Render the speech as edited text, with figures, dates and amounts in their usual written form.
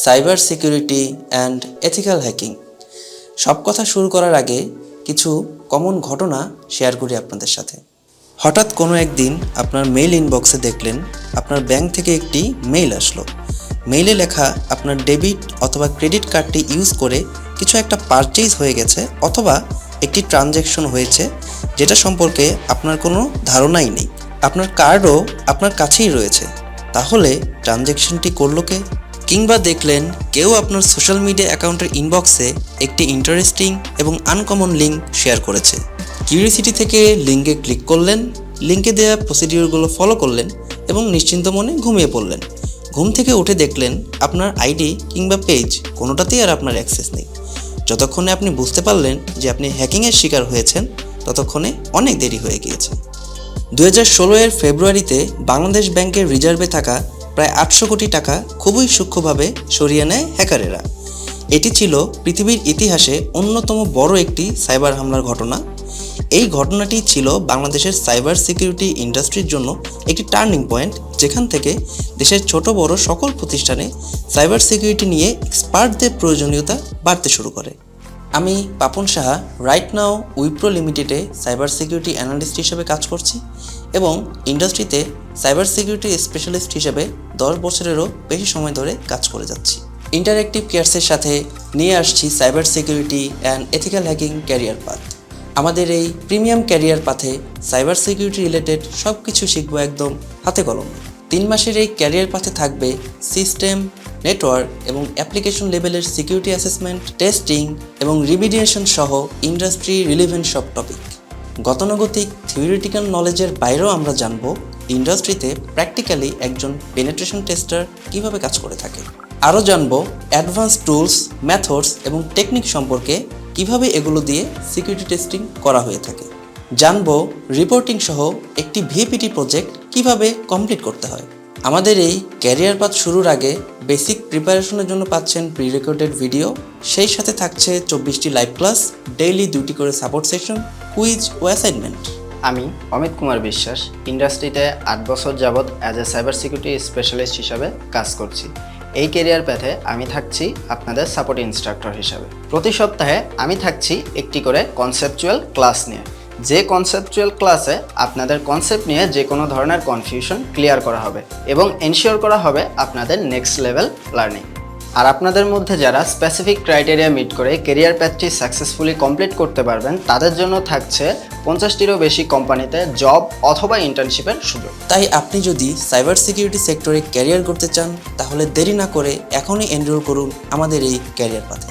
Cyber security and ethical hacking. সব কথা শুরু করার আগে কিছু কমন ঘটনা শেয়ার করি আপনাদের সাথে। হঠাৎ কোনো একদিন আপনার মেইল ইনবক্সে দেখলেন আপনার ব্যাংক থেকে একটি মেইল আসলো। মেইলে লেখা আপনার ডেবিট অথবা ক্রেডিট কার্ডটি ইউজ করে কিছু একটা পারচেজ হয়ে গেছে অথবা একটি ট্রানজ্যাকশন হয়েছে যেটা সম্পর্কে আপনার কোনো ধারণাই নেই। আপনার কার্ডও আপনার কাছেই রয়েছে, তাহলে ট্রানজ্যাকশনটি করলো কে? কিংবা দেখলেন কেউ আপনার সোশ্যাল মিডিয়া অ্যাকাউন্টের ইনবক্সে একটি ইন্টারেস্টিং এবং আনকমন লিঙ্ক শেয়ার করেছে। কিউরিওসিটি থেকে লিঙ্কে ক্লিক করলেন, লিঙ্কে দেওয়া প্রসিডিওরগুলো ফলো করলেন এবং নিশ্চিন্ত মনে ঘুমিয়ে পড়লেন। ঘুম থেকে উঠে দেখলেন আপনার আইডি কিংবা পেজ কোনোটাতেই আর আপনার অ্যাক্সেস নেই। যতক্ষণে আপনি বুঝতে পারলেন যে আপনি হ্যাকিংয়ের শিকার হয়েছেন, ততক্ষণে অনেক দেরি হয়ে গিয়েছে। 2016 ফেব্রুয়ারিতে বাংলাদেশ ব্যাংকের রিজার্ভে থাকা প্রায় 800 কোটি টাকা খুবই সূক্ষ্মভাবে সরিয়ে নেয় হ্যাকারেরা। এটি ছিল পৃথিবীর ইতিহাসে অন্যতম বড় একটি সাইবার হামলার ঘটনা। এই ঘটনাটি ছিল বাংলাদেশের সাইবার সিকিউরিটি ইন্ডাস্ট্রির জন্য একটি টার্নিং পয়েন্ট, যেখান থেকে দেশের ছোট বড় সকল প্রতিষ্ঠানে সাইবার সিকিউরিটি নিয়ে এক্সপার্টদের প্রয়োজনীয়তা বাড়তে শুরু করে। আমি পাপন সাহা রাইট নাও উইপ্রো লিমিটেডে সাইবার সিকিউরিটি অ্যানালিস্ট হিসেবে কাজ করছি এবং ইন্ডাস্ট্রিতে সাইবার সিকিউরিটি স্পেশালিস্ট হিসেবে 10 বছরেরও বেশি সময় ধরে কাজ করে যাচ্ছি। ইন্টারঅ্যাক্টিভ কেয়ার্সের সাথে নিয়ে আসছি cyber security and ethical hacking career path. আমাদের এই প্রিমিয়াম ক্যারিয়ার পাথে সাইবার সিকিউরিটি রিলেটেড সব কিছু শিখবো একদম হাতে কলমে। 3 মাসের এই ক্যারিয়ার পাথে থাকবে সিস্টেম, নেটওয়ার্ক এবং অ্যাপ্লিকেশন লেভেলের সিকিউরিটি অ্যাসেসমেন্ট, টেস্টিং এবং রিমিডিয়েশন সহ ইন্ডাস্ট্রি রিলেভেন্ট সব টপিক। গতানুগতিক থিওরিটিক্যাল নলেজের বাইরেও আমরা জানবো ইন্ডাস্ট্রিতে প্র্যাকটিক্যালি একজন পেনেট্রেশন টেস্টার কীভাবে কাজ করে থাকে। আরও জানবো অ্যাডভান্স টুলস, মেথডস এবং টেকনিক সম্পর্কে, কিভাবে এগুলো দিয়ে সিকিউরিটি টেস্টিং করা হয়ে থাকে। জানবো রিপোর্টিং সহ একটি ভিপিটি প্রজেক্ট কিভাবে কমপ্লিট করতে হয়। আমাদের এই ক্যারিয়ার পাথ শুরুর আগে বেসিক প্রিপারেশনের জন্য পাচ্ছেন প্রি রেকর্ডেড ভিডিও, সেই সাথে থাকছে 24টি লাইভ ক্লাস, ডেইলি 2টি করে সাপোর্ট সেশন, কুইজ ও অ্যাসাইনমেন্ট। আমি অমিত কুমার বিশ্বাস ইন্ডাস্ট্রিতে 8 বছর যাবৎ as a cyber security specialist হিসাবে কাজ করছি। এই ক্যারিয়ার প্যাথে আমি থাকছি আপনাদের সাপোর্ট ইনস্ট্রাক্টর হিসাবে। প্রতি সপ্তাহে আমি থাকছি একটি করে কনসেপচুয়াল ক্লাস নিয়ে, যে কনসেপচুয়াল ক্লাসে আপনাদের কনসেপ্ট নিয়ে যে কোনো ধরনের কনফিউশন ক্লিয়ার করা হবে এবং এনশিওর করা হবে আপনাদের নেক্সট লেভেল লার্নিং। আর আপনাদের মধ্যে যারা স্পেসিফিক ক্রাইটেরিয়া মিট করে ক্যারিয়ার প্যাথটি সাকসেসফুলি কমপ্লিট করতে পারবেন, তাদের জন্য থাকছে 50টিরও বেশি কোম্পানিতে জব অথবা ইন্টার্নশিপের সুযোগ। তাই আপনি যদি সাইবার সিকিউরিটি সেক্টরে ক্যারিয়ার করতে চান, তাহলে দেরি না করে এখনই এনরোল করুন আমাদের এই ক্যারিয়ার পাথে।